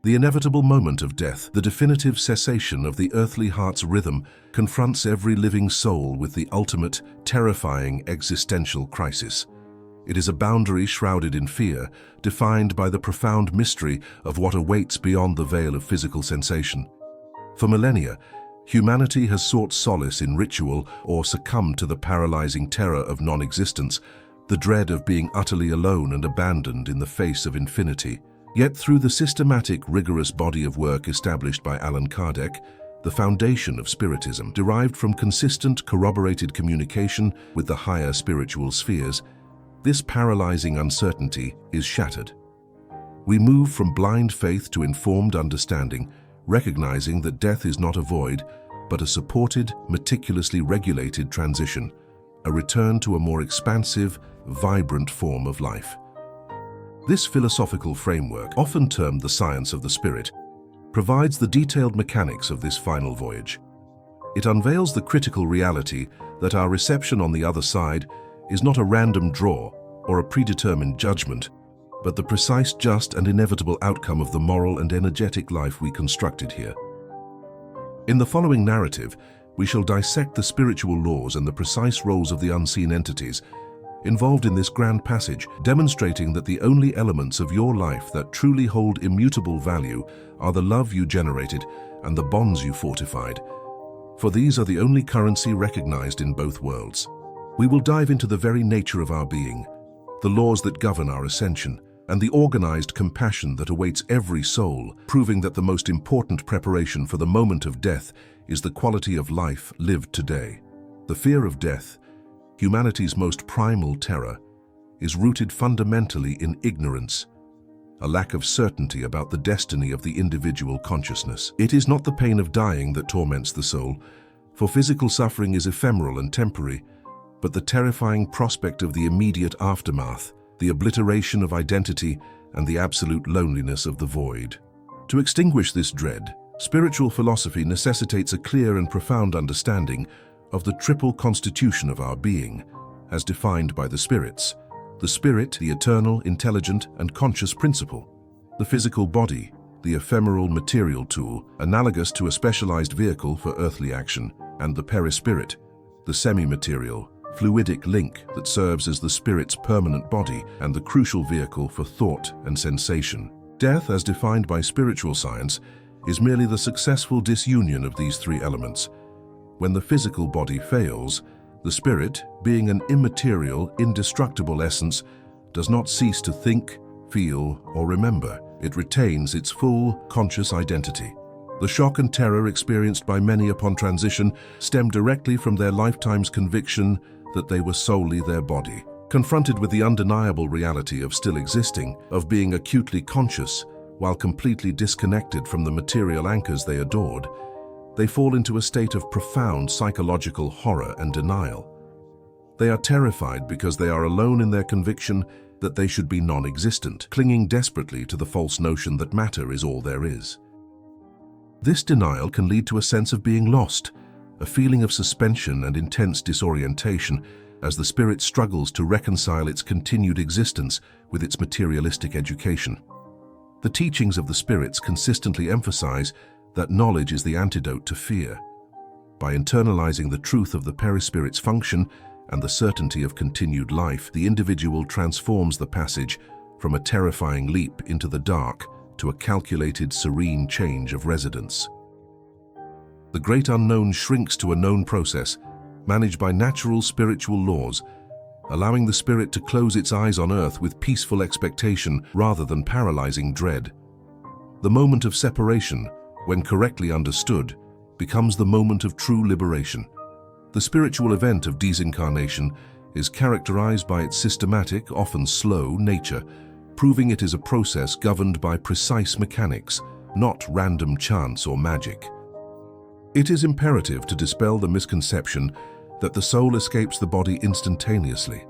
The inevitable moment of death, the definitive cessation of the earthly heart's rhythm, confronts every living soul with the ultimate, terrifying existential crisis. It is a boundary shrouded in fear, defined by the profound mystery of what awaits beyond the veil of physical sensation. For millennia, humanity has sought solace in ritual or succumbed to the paralyzing terror of non-existence, the dread of being utterly alone and abandoned in the face of infinity. Yet through the systematic, rigorous body of work established by Allan Kardec, the foundation of Spiritism, derived from consistent, corroborated communication with the higher spiritual spheres, this paralyzing uncertainty is shattered. We move from blind faith to informed understanding, recognizing that death is not a void, but a supported, meticulously regulated transition, a return to a more expansive, vibrant form of life. This philosophical framework, often termed the science of the spirit, provides the detailed mechanics of this final voyage. It unveils the critical reality that our reception on the other side is not a random draw or a predetermined judgment, but the precise, just, and inevitable outcome of the moral and energetic life we constructed here. In the following narrative, we shall dissect the spiritual laws and the precise roles of the unseen entities involved in this grand passage, demonstrating that the only elements of your life that truly hold immutable value are the love you generated and the bonds you fortified, for these are the only currency recognized in both worlds. We will dive into the very nature of our being, the laws that govern our ascension, and the organized compassion that awaits every soul, proving that the most important preparation for the moment of death is the quality of life lived today. The fear of death, humanity's most primal terror, is rooted fundamentally in ignorance, a lack of certainty about the destiny of the individual consciousness. It is not the pain of dying that torments the soul, for physical suffering is ephemeral and temporary, but the terrifying prospect of the immediate aftermath, the obliteration of identity, and the absolute loneliness of the void. To extinguish this dread, spiritual philosophy necessitates a clear and profound understanding of the triple constitution of our being, as defined by the spirits. The spirit, the eternal, intelligent, and conscious principle. The physical body, the ephemeral material tool, analogous to a specialized vehicle for earthly action, and the perispirit, the semi-material, fluidic link that serves as the spirit's permanent body and the crucial vehicle for thought and sensation. Death, as defined by spiritual science, is merely the successful disunion of these three elements. When the physical body fails, the spirit, being an immaterial, indestructible essence, does not cease to think, feel, or remember. It retains its full, conscious identity. The shock and terror experienced by many upon transition stem directly from their lifetime's conviction that they were solely their body. Confronted with the undeniable reality of still existing, of being acutely conscious, while completely disconnected from the material anchors they adored, they fall into a state of profound psychological horror and denial. They are terrified because they are alone in their conviction that they should be non-existent, clinging desperately to the false notion that matter is all there is. This denial can lead to a sense of being lost, a feeling of suspension and intense disorientation as the spirit struggles to reconcile its continued existence with its materialistic education. The teachings of the spirits consistently emphasize that knowledge is the antidote to fear. By internalizing the truth of the perispirit's function and the certainty of continued life, the individual transforms the passage from a terrifying leap into the dark to a calculated, serene change of residence. The great unknown shrinks to a known process, managed by natural spiritual laws, allowing the spirit to close its eyes on earth with peaceful expectation rather than paralyzing dread. The moment of separation, when correctly understood, becomes the moment of true liberation. The spiritual event of disincarnation is characterized by its systematic, often slow, nature, proving it is a process governed by precise mechanics, not random chance or magic. It is imperative to dispel the misconception that the soul escapes the body instantaneously,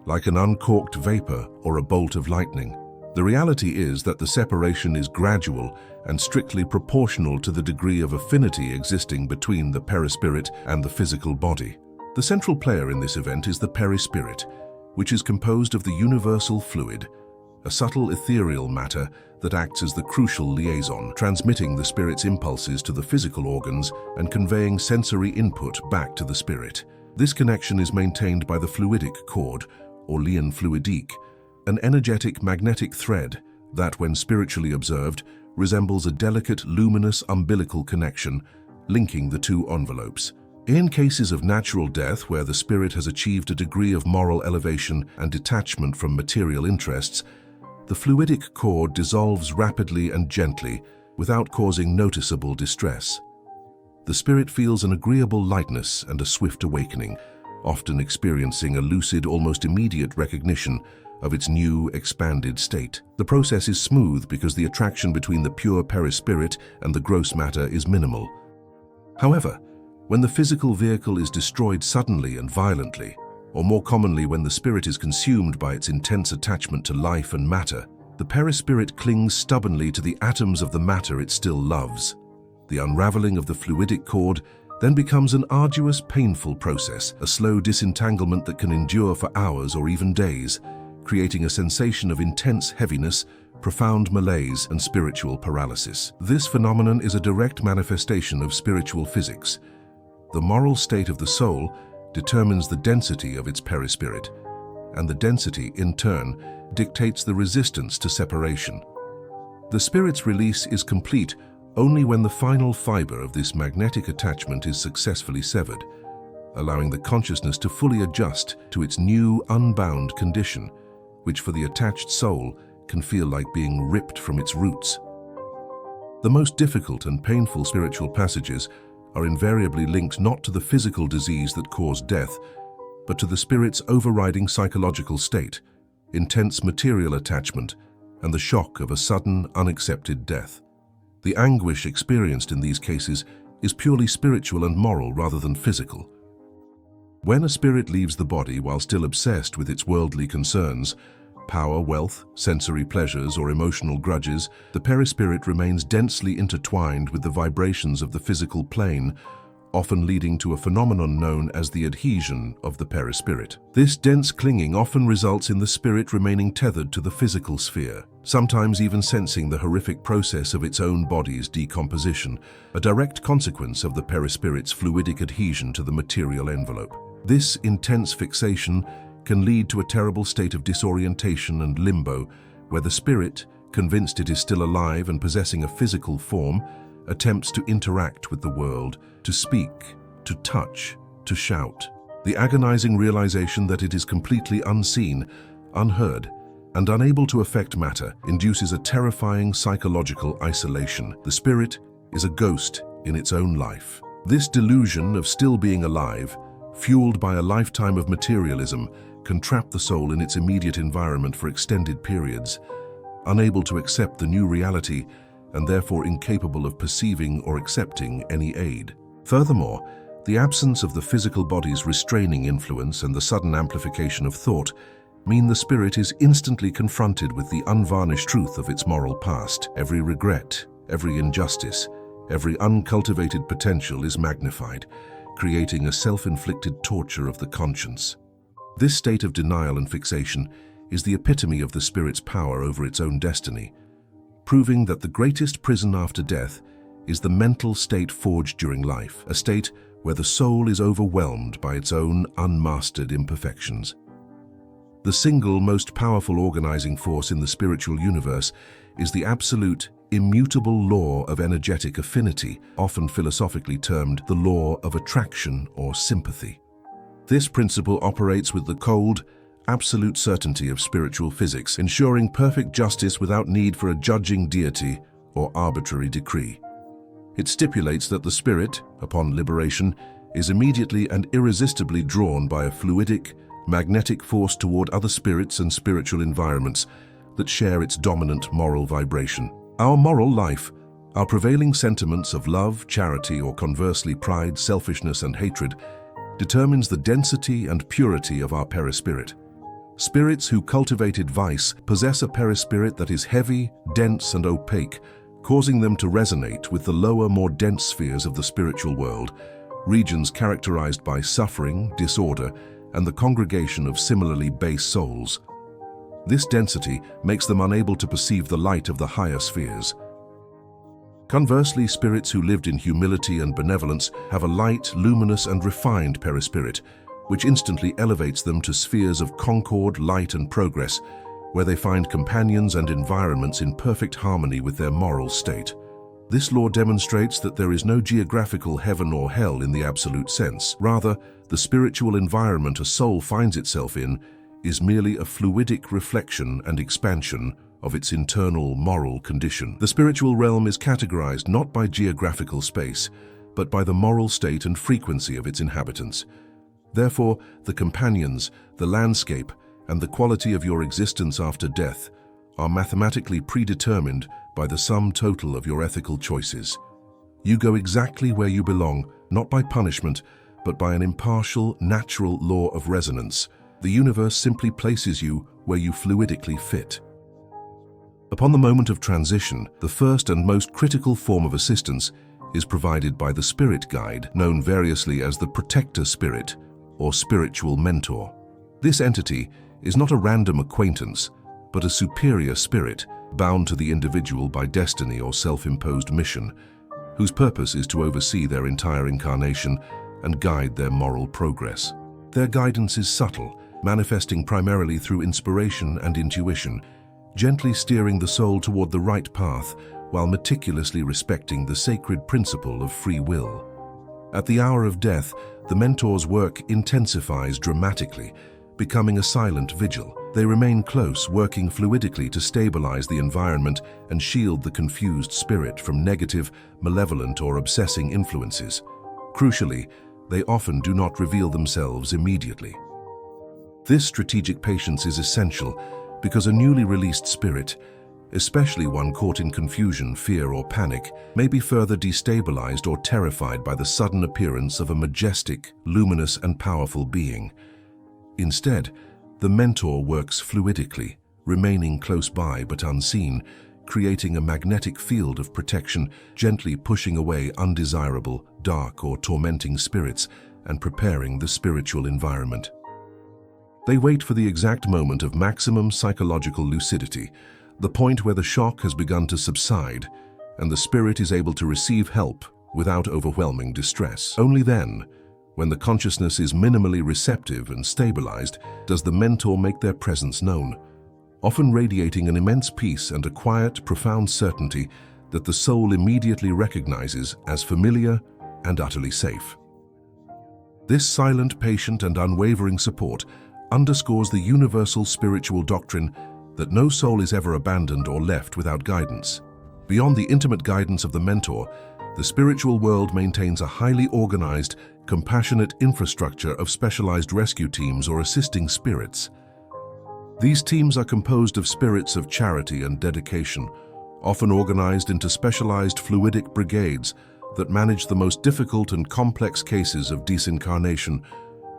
like an uncorked vapor or a bolt of lightning. The reality is that the separation is gradual and strictly proportional to the degree of affinity existing between the perispirit and the physical body. The central player in this event is the perispirit, which is composed of the universal fluid, a subtle ethereal matter that acts as the crucial liaison, transmitting the spirit's impulses to the physical organs and conveying sensory input back to the spirit. This connection is maintained by the fluidic cord, or lien fluidique, an energetic magnetic thread that, when spiritually observed, resembles a delicate, luminous umbilical connection linking the two envelopes. In cases of natural death where the spirit has achieved a degree of moral elevation and detachment from material interests, the fluidic cord dissolves rapidly and gently without causing noticeable distress. The spirit feels an agreeable lightness and a swift awakening, often experiencing a lucid, almost immediate recognition of its new, expanded state. The process is smooth because the attraction between the pure perispirit and the gross matter is minimal. However, when the physical vehicle is destroyed suddenly and violently, or more commonly when the spirit is consumed by its intense attachment to life and matter, the perispirit clings stubbornly to the atoms of the matter it still loves. The unraveling of the fluidic cord then becomes an arduous, painful process, a slow disentanglement that can endure for hours or even days, creating a sensation of intense heaviness, profound malaise, and spiritual paralysis. This phenomenon is a direct manifestation of spiritual physics. The moral state of the soul determines the density of its perispirit, and the density, in turn, dictates the resistance to separation. The spirit's release is complete only when the final fiber of this magnetic attachment is successfully severed, allowing the consciousness to fully adjust to its new, unbound condition, which for the attached soul can feel like being ripped from its roots. The most difficult and painful spiritual passages are invariably linked not to the physical disease that caused death, but to the spirit's overriding psychological state, intense material attachment, and the shock of a sudden, unaccepted death. The anguish experienced in these cases is purely spiritual and moral rather than physical. When a spirit leaves the body while still obsessed with its worldly concerns, power, wealth, sensory pleasures, or emotional grudges, the perispirit remains densely intertwined with the vibrations of the physical plane, often leading to a phenomenon known as the adhesion of the perispirit. This dense clinging often results in the spirit remaining tethered to the physical sphere, sometimes even sensing the horrific process of its own body's decomposition, a direct consequence of the perispirit's fluidic adhesion to the material envelope. This intense fixation can lead to a terrible state of disorientation and limbo, where the spirit, convinced it is still alive and possessing a physical form, attempts to interact with the world, to speak, to touch, to shout. The agonizing realization that it is completely unseen, unheard, and unable to affect matter induces a terrifying psychological isolation. The spirit is a ghost in its own life. This delusion of still being alive, fueled by a lifetime of materialism, can trap the soul in its immediate environment for extended periods, unable to accept the new reality and therefore incapable of perceiving or accepting any aid. Furthermore, the absence of the physical body's restraining influence and the sudden amplification of thought mean the spirit is instantly confronted with the unvarnished truth of its moral past. Every regret, every injustice, every uncultivated potential is magnified, creating a self-inflicted torture of the conscience. This state of denial and fixation is the epitome of the spirit's power over its own destiny, proving that the greatest prison after death is the mental state forged during life, a state where the soul is overwhelmed by its own unmastered imperfections. The single most powerful organizing force in the spiritual universe is the absolute, immutable law of energetic affinity, often philosophically termed the law of attraction or sympathy. This principle operates with the cold, absolute certainty of spiritual physics, ensuring perfect justice without need for a judging deity or arbitrary decree. It stipulates that the spirit, upon liberation, is immediately and irresistibly drawn by a fluidic, magnetic force toward other spirits and spiritual environments that share its dominant moral vibration. Our moral life, our prevailing sentiments of love, charity, or conversely pride, selfishness, and hatred, determines the density and purity of our perispirit. Spirits who cultivated vice possess a perispirit that is heavy, dense, and opaque, causing them to resonate with the lower, more dense spheres of the spiritual world, regions characterized by suffering, disorder, and the congregation of similarly base souls. This density makes them unable to perceive the light of the higher spheres. Conversely, spirits who lived in humility and benevolence have a light, luminous, and refined perispirit, which instantly elevates them to spheres of concord, light, and progress, where they find companions and environments in perfect harmony with their moral state. This law demonstrates that there is no geographical heaven or hell in the absolute sense. Rather, the spiritual environment a soul finds itself in is merely a fluidic reflection and expansion of its internal moral condition. The spiritual realm is categorized not by geographical space, but by the moral state and frequency of its inhabitants. Therefore, the companions, the landscape, and the quality of your existence after death are mathematically predetermined by the sum total of your ethical choices. You go exactly where you belong, not by punishment, but by an impartial, natural law of resonance. The universe simply places you where you fluidically fit. Upon the moment of transition, the first and most critical form of assistance is provided by the spirit guide, known variously as the protector spirit or spiritual mentor. This entity is not a random acquaintance, but a superior spirit bound to the individual by destiny or self-imposed mission, whose purpose is to oversee their entire incarnation and guide their moral progress. Their guidance is subtle, manifesting primarily through inspiration and intuition, gently steering the soul toward the right path while meticulously respecting the sacred principle of free will. At the hour of death, the mentor's work intensifies dramatically, becoming a silent vigil. They remain close, working fluidically to stabilize the environment and shield the confused spirit from negative, malevolent, or obsessing influences. Crucially, they often do not reveal themselves immediately. This strategic patience is essential because a newly released spirit, especially one caught in confusion, fear, or panic, may be further destabilized or terrified by the sudden appearance of a majestic, luminous, and powerful being. Instead, the mentor works fluidically, remaining close by but unseen, creating a magnetic field of protection, gently pushing away undesirable, dark, or tormenting spirits and preparing the spiritual environment. They wait for the exact moment of maximum psychological lucidity, the point where the shock has begun to subside and the spirit is able to receive help without overwhelming distress. Only then, when the consciousness is minimally receptive and stabilized, does the mentor make their presence known, often radiating an immense peace and a quiet, profound certainty that the soul immediately recognizes as familiar and utterly safe. This silent, patient, and unwavering support underscores the universal spiritual doctrine that no soul is ever abandoned or left without guidance. Beyond the intimate guidance of the mentor, the spiritual world maintains a highly organized, compassionate infrastructure of specialized rescue teams or assisting spirits. These teams are composed of spirits of charity and dedication, often organized into specialized fluidic brigades that manage the most difficult and complex cases of disincarnation,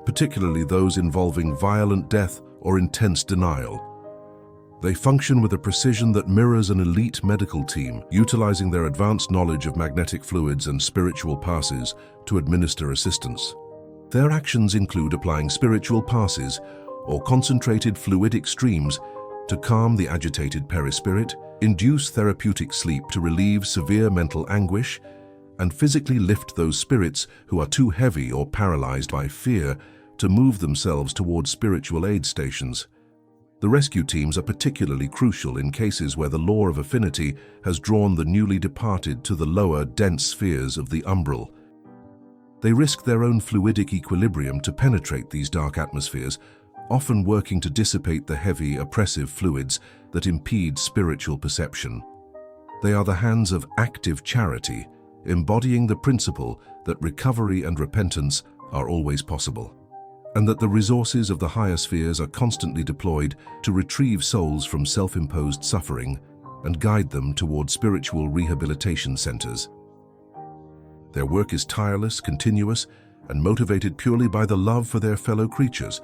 particularly those involving violent death or intense denial. They function with a precision that mirrors an elite medical team, utilizing their advanced knowledge of magnetic fluids and spiritual passes to administer assistance. Their actions include applying spiritual passes or concentrated fluidic streams to calm the agitated perispirit, induce therapeutic sleep to relieve severe mental anguish, and physically lift those spirits who are too heavy or paralyzed by fear to move themselves toward spiritual aid stations. The rescue teams are particularly crucial in cases where the law of affinity has drawn the newly departed to the lower, dense spheres of the umbral. They risk their own fluidic equilibrium to penetrate these dark atmospheres, often working to dissipate the heavy, oppressive fluids that impede spiritual perception. They are the hands of active charity, embodying the principle that recovery and repentance are always possible, and that the resources of the higher spheres are constantly deployed to retrieve souls from self-imposed suffering and guide them toward spiritual rehabilitation centers. Their work is tireless, continuous, and motivated purely by the love for their fellow creatures,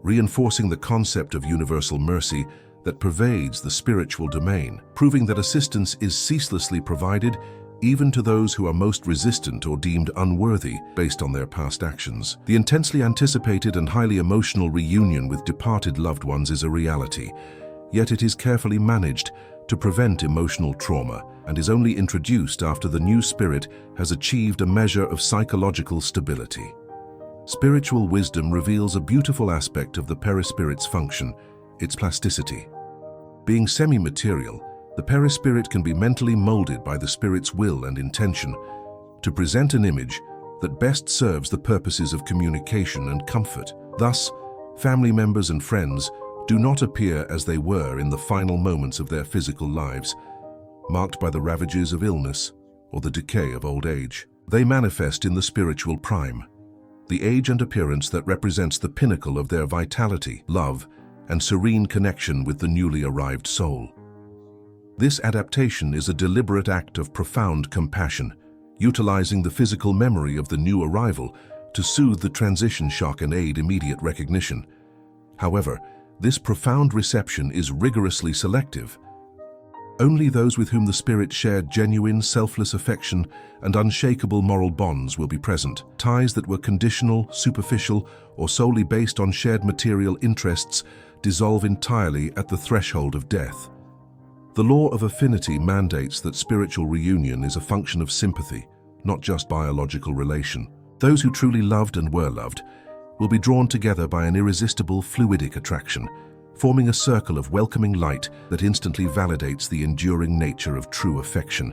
reinforcing the concept of universal mercy that pervades the spiritual domain, proving that assistance is ceaselessly provided even to those who are most resistant or deemed unworthy based on their past actions. The intensely anticipated and highly emotional reunion with departed loved ones is a reality, yet it is carefully managed to prevent emotional trauma and is only introduced after the new spirit has achieved a measure of psychological stability. Spiritual wisdom reveals a beautiful aspect of the perispirit's function, its plasticity. Being semi-material, the perispirit can be mentally molded by the spirit's will and intention to present an image that best serves the purposes of communication and comfort. Thus, family members and friends do not appear as they were in the final moments of their physical lives, marked by the ravages of illness or the decay of old age. They manifest in the spiritual prime, the age and appearance that represents the pinnacle of their vitality, love, and serene connection with the newly arrived soul. This adaptation is a deliberate act of profound compassion, utilizing the physical memory of the new arrival to soothe the transition shock and aid immediate recognition. However, this profound reception is rigorously selective. Only those with whom the spirit shared genuine, selfless affection and unshakable moral bonds will be present. Ties that were conditional, superficial, or solely based on shared material interests dissolve entirely at the threshold of death. The law of affinity mandates that spiritual reunion is a function of sympathy, not just biological relation. Those who truly loved and were loved will be drawn together by an irresistible fluidic attraction, forming a circle of welcoming light that instantly validates the enduring nature of true affection,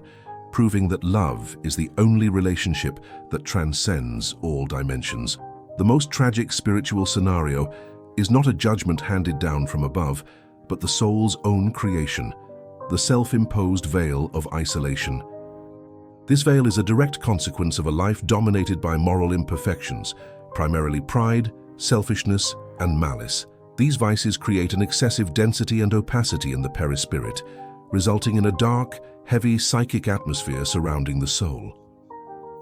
proving that love is the only relationship that transcends all dimensions. The most tragic spiritual scenario is not a judgment handed down from above, but the soul's own creation, the self-imposed veil of isolation. This veil is a direct consequence of a life dominated by moral imperfections, primarily pride, selfishness, and malice. These vices create an excessive density and opacity in the perispirit, resulting in a dark, heavy psychic atmosphere surrounding the soul.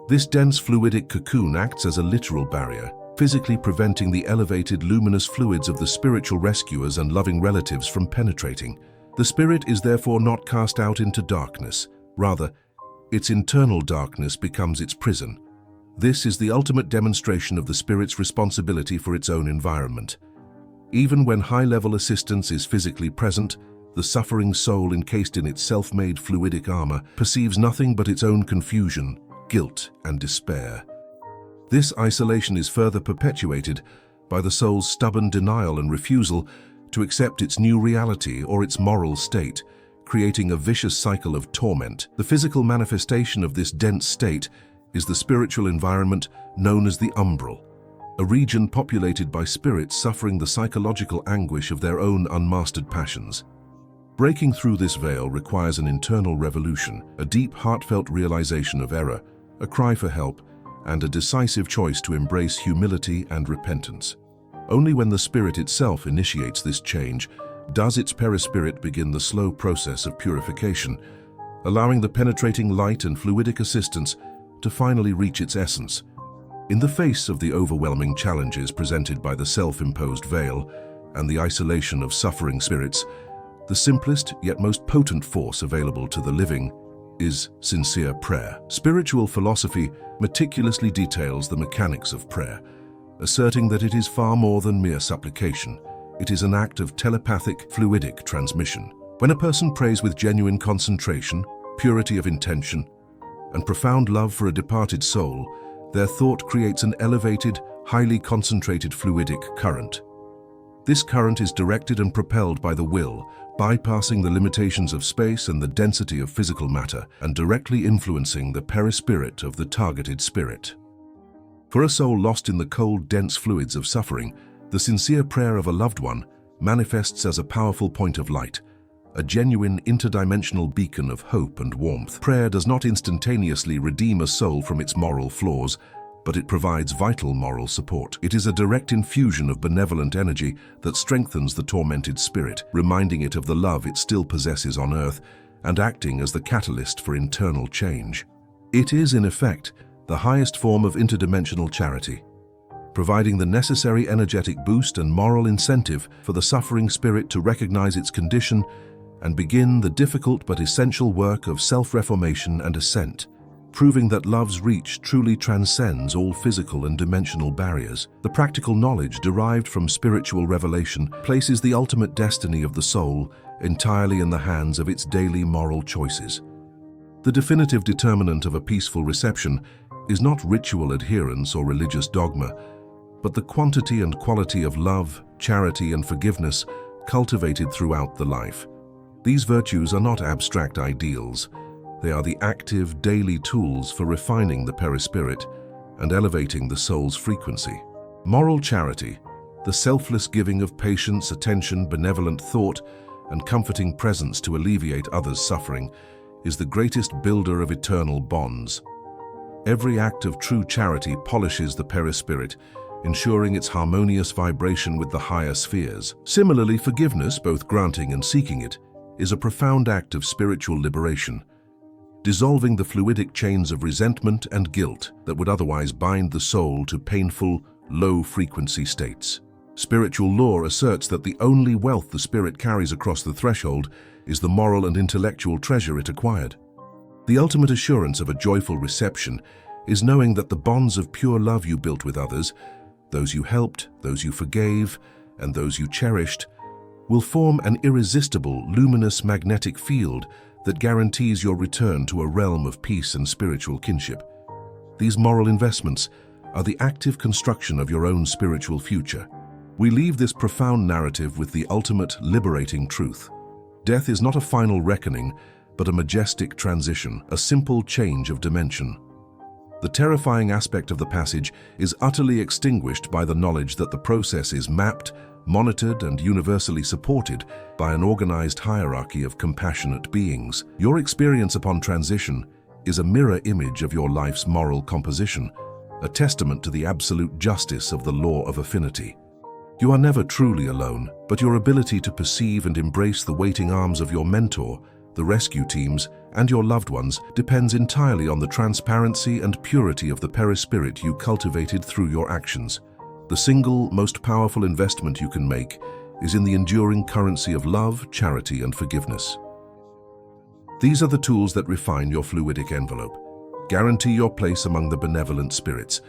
This dense fluidic cocoon acts as a literal barrier, physically preventing the elevated luminous fluids of the spiritual rescuers and loving relatives from penetrating. The spirit is therefore not cast out into darkness. Rather, its internal darkness becomes its prison. This is the ultimate demonstration of the spirit's responsibility for its own environment. Even when high-level assistance is physically present, the suffering soul encased in its self-made fluidic armor perceives nothing but its own confusion, guilt, and despair. This isolation is further perpetuated by the soul's stubborn denial and refusal to accept its new reality or its moral state, creating a vicious cycle of torment. The physical manifestation of this dense state is the spiritual environment known as the umbral, a region populated by spirits suffering the psychological anguish of their own unmastered passions. Breaking through this veil requires an internal revolution, a deep, heartfelt realization of error, a cry for help, and a decisive choice to embrace humility and repentance. Only when the spirit itself initiates this change does its perispirit begin the slow process of purification, allowing the penetrating light and fluidic assistance to finally reach its essence. In the face of the overwhelming challenges presented by the self-imposed veil and the isolation of suffering spirits, the simplest yet most potent force available to the living is sincere prayer. Spiritual philosophy meticulously details the mechanics of prayer, asserting that it is far more than mere supplication. It is an act of telepathic, fluidic transmission. When a person prays with genuine concentration, purity of intention, and profound love for a departed soul, their thought creates an elevated, highly concentrated fluidic current. This current is directed and propelled by the will, bypassing the limitations of space and the density of physical matter, and directly influencing the perispirit of the targeted spirit. For a soul lost in the cold, dense fluids of suffering, the sincere prayer of a loved one manifests as a powerful point of light, a genuine interdimensional beacon of hope and warmth. Prayer does not instantaneously redeem a soul from its moral flaws, but it provides vital moral support. It is a direct infusion of benevolent energy that strengthens the tormented spirit, reminding it of the love it still possesses on earth and acting as the catalyst for internal change. It is, in effect, the highest form of interdimensional charity, providing the necessary energetic boost and moral incentive for the suffering spirit to recognize its condition and begin the difficult but essential work of self-reformation and ascent. proving that love's reach truly transcends all physical and dimensional barriers. The practical knowledge derived from spiritual revelation places the ultimate destiny of the soul entirely in the hands of its daily moral choices. The definitive determinant of a peaceful reception is not ritual adherence or religious dogma, but the quantity and quality of love, charity, and forgiveness cultivated throughout the life. These virtues are not abstract ideals. They are the active, daily tools for refining the perispirit and elevating the soul's frequency. Moral charity, the selfless giving of patience, attention, benevolent thought, and comforting presence to alleviate others' suffering, is the greatest builder of eternal bonds. Every act of true charity polishes the perispirit, ensuring its harmonious vibration with the higher spheres. Similarly, forgiveness, both granting and seeking it, is a profound act of spiritual liberation, dissolving the fluidic chains of resentment and guilt that would otherwise bind the soul to painful, low-frequency states. Spiritual law asserts that the only wealth the spirit carries across the threshold is the moral and intellectual treasure it acquired. The ultimate assurance of a joyful reception is knowing that the bonds of pure love you built with others, those you helped, those you forgave, and those you cherished, will form an irresistible, luminous magnetic field that guarantees your return to a realm of peace and spiritual kinship. These moral investments are the active construction of your own spiritual future. We leave this profound narrative with the ultimate liberating truth. Death is not a final reckoning, but a majestic transition, a simple change of dimension. The terrifying aspect of the passage is utterly extinguished by the knowledge that the process is mapped, monitored, and universally supported by an organized hierarchy of compassionate beings. Your experience upon transition is a mirror image of your life's moral composition, a testament to the absolute justice of the law of affinity. You are never truly alone, but your ability to perceive and embrace the waiting arms of your mentor, the rescue teams, and your loved ones depends entirely on the transparency and purity of the perispirit you cultivated through your actions. The single, most powerful investment you can make is in the enduring currency of love, charity, and forgiveness. These are the tools that refine your fluidic envelope, guarantee your place among the benevolent spirits,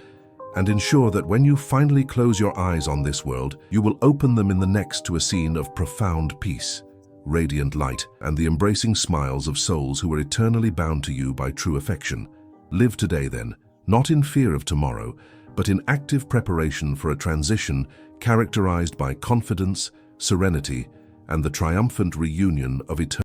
and ensure that when you finally close your eyes on this world, you will open them in the next to a scene of profound peace, radiant light, and the embracing smiles of souls who are eternally bound to you by true affection. Live today then, not in fear of tomorrow, but in active preparation for a transition characterized by confidence, serenity, and the triumphant reunion of eternity.